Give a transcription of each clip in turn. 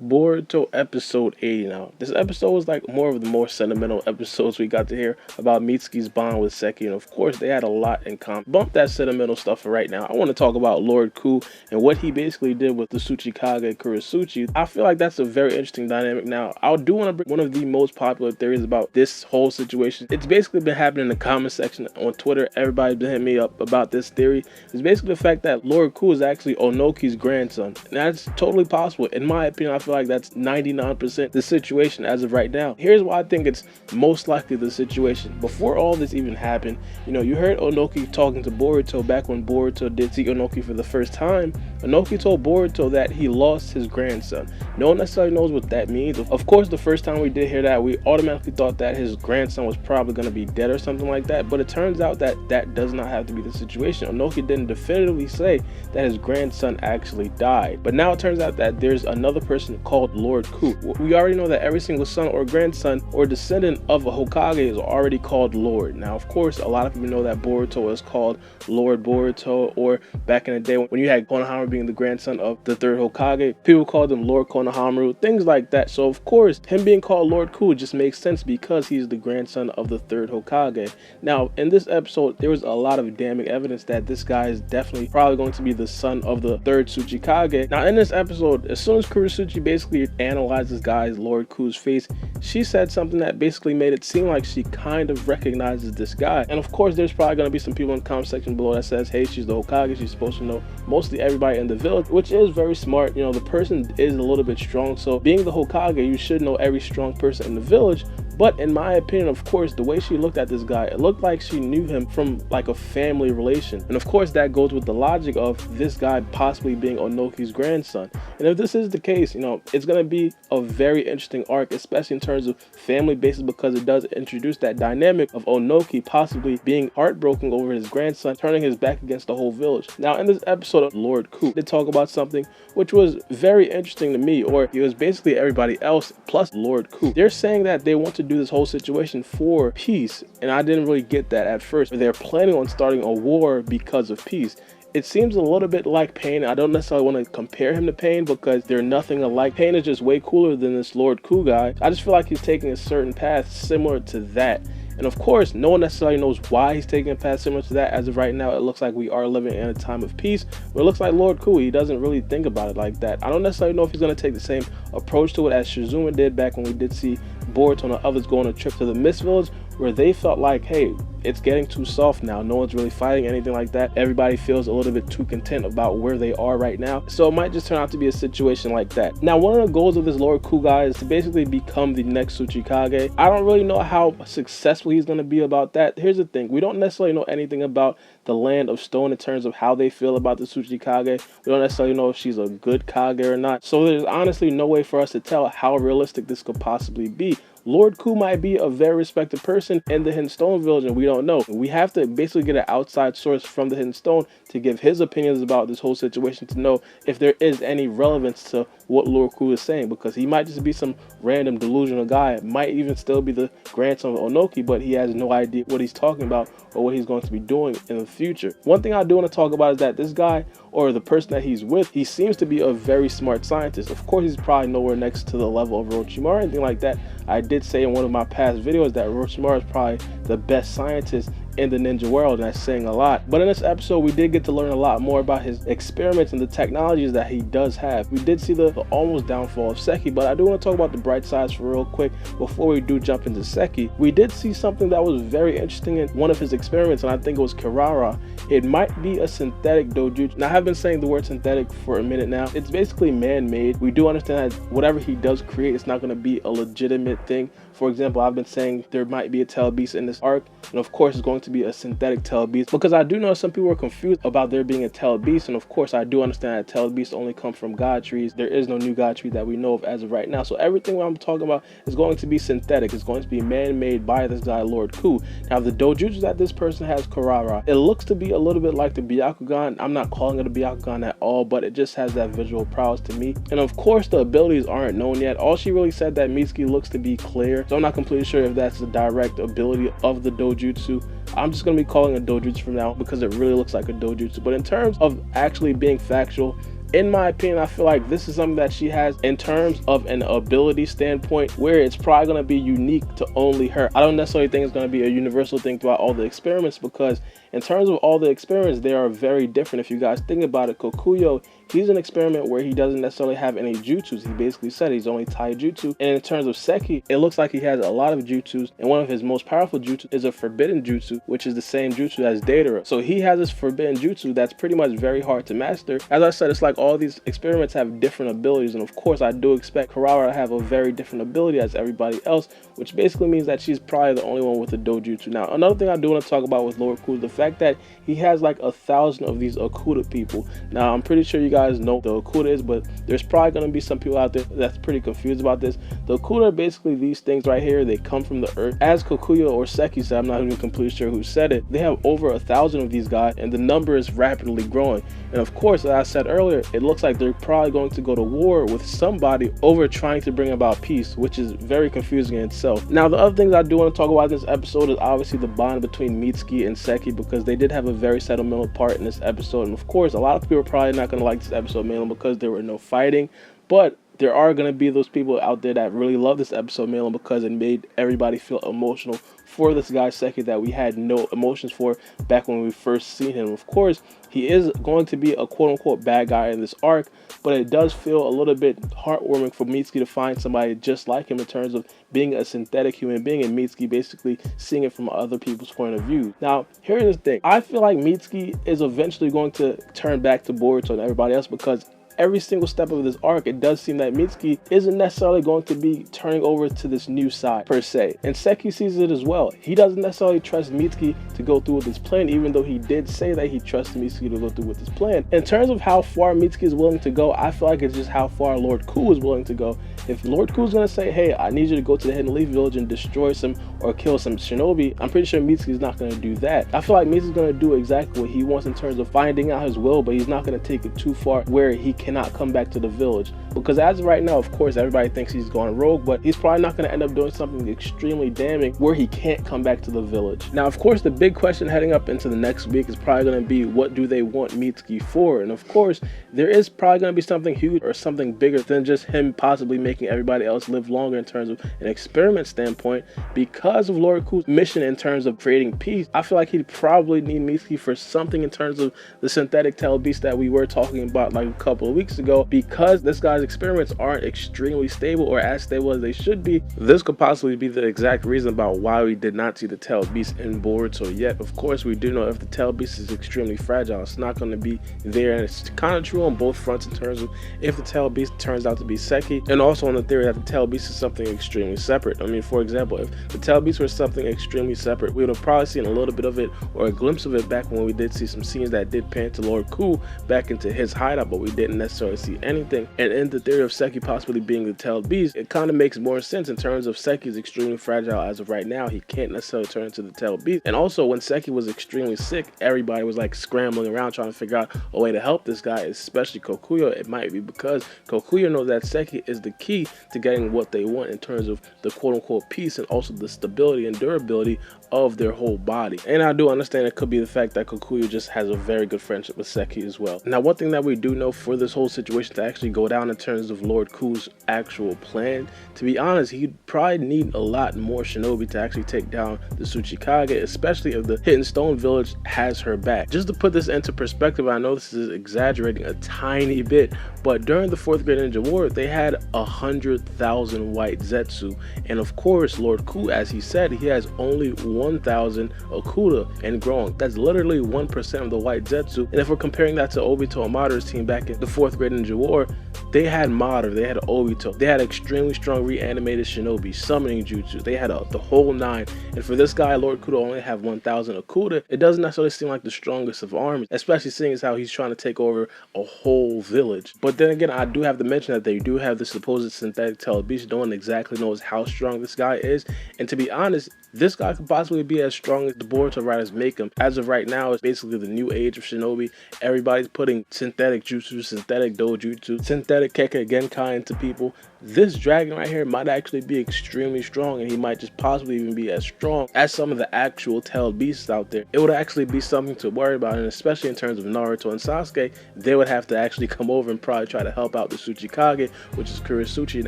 Boruto episode 80 now. This episode was like more of the more sentimental episodes we got to hear about Mitsuki's bond with Seki, and of course they had a lot in common. Bump that sentimental stuff for right now. I want to talk about Lord Ku and what he basically did with the Tsuchikage Kurisuchi. I feel like that's a very interesting dynamic. Now, I do want to bring one of the most popular theories about this whole situation. It's basically been happening in the comment section on Twitter. Everybody's been hitting me up about this theory. It's basically the fact that Lord Ku is actually Onoki's grandson. And that's totally possible. In my opinion, I feel like that's 99% the situation as of right now. Here's why I think it's most likely the situation. Before all this even happened, you heard Onoki talking to Boruto back when Boruto did see Onoki for the first time. Onoki told Boruto that he lost his grandson. No one necessarily knows what that means. Of course, the first time we did hear that, we automatically thought that his grandson was probably going to be dead or something like that, but it turns out that that does not have to be the situation. Onoki didn't definitively say that his grandson actually died, but now it turns out that there's another person called Lord Ku. We already know that every single son or grandson or descendant of a Hokage is already called Lord. Now, of course, a lot of people know that Boruto was called Lord Boruto, or back in the day when you had Konohamaru being the grandson of the third Hokage, people called him Lord Konohamaru, things like that. So of course, him being called Lord Ku just makes sense because he's the grandson of the third Hokage. Now, in this episode, there was a lot of damning evidence that this guy is definitely probably going to be the son of the third Tsuchikage. Now, in this episode, as soon as Kurisuchi basically analyzed this guy's Lord Ku's face, she said something that basically made it seem like she kind of recognizes this guy. And of course, there's probably going to be some people in the comment section below that says, hey, she's the Hokage, she's supposed to know mostly everybody in the village, which is very smart. The person is a little bit strong, so being the Hokage, you should know every strong person in the village. But in my opinion, of course, the way she looked at this guy, it looked like she knew him from like a family relation. And of course, that goes with the logic of this guy possibly being Onoki's grandson. And if this is the case, it's going to be a very interesting arc, especially in terms of family basis, because it does introduce that dynamic of Onoki possibly being heartbroken over his grandson, turning his back against the whole village. Now, in this episode of Lord Ku, they talk about something which was very interesting to me, or it was basically everybody else plus Lord Ku. They're saying that they want to do this whole situation for peace, and I didn't really get that at first. They're planning on starting a war because of peace. It seems a little bit like Pain. I don't necessarily want to compare him to Pain because they're nothing alike. Pain is just way cooler than this Lord Ku guy. I just feel like he's taking a certain path similar to that. And of course, no one necessarily knows why he's taking a path similar to that. As of right now, it looks like we are living in a time of peace. But it looks like Lord Ku, he doesn't really think about it like that. I don't necessarily know if he's going to take the same approach to it as Shizuma did back when we did see Boruto and the others go on a trip to the Mist Village, where they felt like, hey, it's getting too soft now. No one's really fighting, anything like that. Everybody feels a little bit too content about where they are right now. So it might just turn out to be a situation like that. Now, one of the goals of this Lord Ku guy is to basically become the next Tsuchikage. I don't really know how successful he's going to be about that. Here's the thing. We don't necessarily know anything about the Land of Stone in terms of how they feel about the Tsuchikage. We don't necessarily know if she's a good Kage or not. So there's honestly no way for us to tell how realistic this could possibly be. Lord Ku might be a very respected person in the Hidden Stone Village, and we don't know. We have to basically get an outside source from the Hidden Stone to give his opinions about this whole situation to know if there is any relevance to what Lord Ku is saying, because he might just be some random delusional guy. It might even still be the grandson of Onoki, but he has no idea what he's talking about or what he's going to be doing in the future. One thing I do want to talk about is that this guy, or the person that he's with, he seems to be a very smart scientist. Of course, he's probably nowhere next to the level of Orochimaru or anything like that. I did say in one of my past videos that Orochimaru is probably the best scientist in the ninja world, and that's saying a lot. But in this episode, we did get to learn a lot more about his experiments and the technologies that he does have. We did see the almost downfall of Seki, but I do want to talk about the bright sides for real quick before we do jump into Seki. We did see something that was very interesting in one of his experiments, and I think it was kirara. It might be a synthetic dojutsu. Now, I have been saying the word synthetic for a minute now. It's basically man-made. We do understand that whatever he does create, it's not going to be a legitimate thing. For example, I've been saying there might be a tail beast in this arc, and of course it's going to be a synthetic tail beast, because I do know some people are confused about there being a tail beast, and of course I do understand that tail beasts only come from god trees. There is no new god tree that we know of as of right now, so everything I'm talking about is going to be synthetic. It's going to be man-made by this guy Lord Ku. Now, the dojutsu that this person has, kirara, it looks to be a little bit like the Byakugan. I'm not calling it a Byakugan at all, but it just has that visual prowess to me. And of course the abilities aren't known yet. All she really said that Mitsuki looks to be clear, so I'm not completely sure if that's the direct ability of the dojutsu. I'm just going to be calling it dojutsu from now because it really looks like a dojutsu. But in terms of actually being factual, in my opinion, I feel like this is something that she has in terms of an ability standpoint where it's probably going to be unique to only her. I don't necessarily think it's going to be a universal thing throughout all the experiments, because in terms of all the experiments, they are very different. If you guys think about it, Kokuyo, he's an experiment where he doesn't necessarily have any jutsus. He basically said he's only taijutsu. And in terms of Seki, it looks like he has a lot of jutsus, and one of his most powerful jutsu is a forbidden jutsu, which is the same jutsu as Deidara. So he has this forbidden jutsu that's pretty much very hard to master. As I said, it's like all these experiments have different abilities, and of course I do expect Kirara to have a very different ability as everybody else, which basically means that she's probably the only one with a dojutsu. Now, another thing I do want to talk about with Lord Ku is the fact that he has like 1,000 of these Okuda people. Now, I'm pretty sure you guys know what the Okuda is, but there's probably going to be some people out there that's pretty confused about this. The Okuda are basically these things right here. They come from the earth. As Kokuyo or Seki said, I'm not even completely sure who said it, they have over 1,000 of these guys, and the number is rapidly growing. And of course, as I said earlier, it looks like they're probably going to go to war with somebody over trying to bring about peace, which is very confusing in itself. Now, the other things I do want to talk about in this episode is obviously the bond between Mitsuki and Seki, because they did have a very sentimental part in this episode. And of course, a lot of people are probably not going to like this episode mainly because there were no fighting, but there are going to be those people out there that really love this episode mainly because it made everybody feel emotional for this guy Seki that we had no emotions for back when we first seen him. Of course, he is going to be a quote-unquote bad guy in this arc, but it does feel a little bit heartwarming for Mitsuki to find somebody just like him in terms of being a synthetic human being, and Mitsuki basically seeing it from other people's point of view. Now, here's the thing. I feel like Mitsuki is eventually going to turn back to Boruto and everybody else, because every single step of this arc, it does seem that Mitsuki isn't necessarily going to be turning over to this new side per se. And Seki sees it as well. He doesn't necessarily trust Mitsuki to go through with his plan, even though he did say that he trusts Mitsuki to go through with his plan. In terms of how far Mitsuki is willing to go, I feel like it's just how far Lord Ku is willing to go. If Lord Ku is going to say, hey, I need you to go to the Hidden Leaf Village and destroy some or kill some shinobi, I'm pretty sure Mitsuki is not going to do that. I feel like Mitsuki is going to do exactly what he wants in terms of finding out his will, but he's not going to take it too far where he cannot come back to the village. Because as of right now, of course, everybody thinks he's gone rogue, but he's probably not going to end up doing something extremely damning where he can't come back to the village. Now, of course, the big question heading up into the next week is probably going to be, what do they want Mitsuki for? And of course, there is probably going to be something huge or something bigger than just him possibly making everybody else live longer in terms of an experiment standpoint. Because of Lord Ku's mission in terms of creating peace, I feel like he'd probably need Mitsuki for something in terms of the synthetic tail beast that we were talking about like a couple of weeks ago. Because this guy's experiments aren't extremely stable or as stable as they should be, this could possibly be the exact reason about why we did not see the tail beast in Boruto yet. Of course, we do know if the tail beast is extremely fragile, it's not going to be there, and it's kind of true on both fronts in terms of if the tail beast turns out to be Seki, and also on the theory that the tail beast is something extremely separate. I mean, for example, if the tail beast were something extremely separate, we would have probably seen a little bit of it or a glimpse of it back when we did see some scenes that did pan to Lord Ku back into his hideout, but we didn't necessarily see anything. And in the theory of Seki possibly being the tailed beast, it kind of makes more sense in terms of Seki is extremely fragile as of right now. He can't necessarily turn into the tailed beast. And also, when Seki was extremely sick, everybody was like scrambling around trying to figure out a way to help this guy, especially Kokuyo. It might be because Kokuyo knows that Seki is the key to getting what they want in terms of the quote-unquote peace and also the stability and durability of their whole body. And I do understand it could be the fact that Kokuyo just has a very good friendship with Seki as well. Now, one thing that we do know for this whole situation to actually go down in terms of Lord Ku's actual plan, to be honest, he'd probably need a lot more shinobi to actually take down the Tsuchikage, especially if the Hidden Stone Village has her back. Just to put this into perspective, I know this is exaggerating a tiny bit, but during the 4th Great Ninja War, they had 100,000 white Zetsu. And of course, Lord Ku, as he said, he has only 1,000 Okuda and growing. That's literally 1% of the white Zetsu. And if we're comparing that to Obito and Madara's team back in the 4th Great Ninja War, they had Madara, they had Obito, they had extremely strong reanimated shinobi, summoning jutsu, they had the whole 9. And for this guy, Lord Ku, to only have 1,000 Okuda, it doesn't necessarily seem like the strongest of armies, especially seeing as how he's trying to take over a whole village. But then again, I do have to mention that they do have the supposed synthetic tail beast. No one exactly knows how strong this guy is, and to be honest, this guy could possibly be as strong as the Boruto writers make him. As of right now, it's basically the new age of shinobi. Everybody's putting synthetic jutsu, synthetic dojutsu, synthetic kekkei genkai into people. this dragon right here might actually be extremely strong, and he might just possibly even be as strong as some of the actual tailed beasts out there. It would actually be something to worry about, and especially in terms of Naruto and Sasuke, they would have to actually come over and probably try to help out the Tsuchikage, which is Kurisuchi, and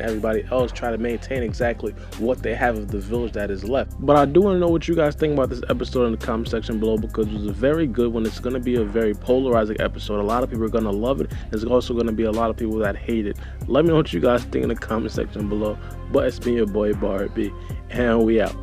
everybody else, try to maintain exactly what they have of the village that is left. But I do want to know what you guys think about this episode in the comment section below, because it was a very good one. It's going to be a very polarizing episode. A lot of people are going to love it. There's also going to be a lot of people that hate it. Let me know what you guys think in the comment section below. But it's been your boy Baara B, and we out.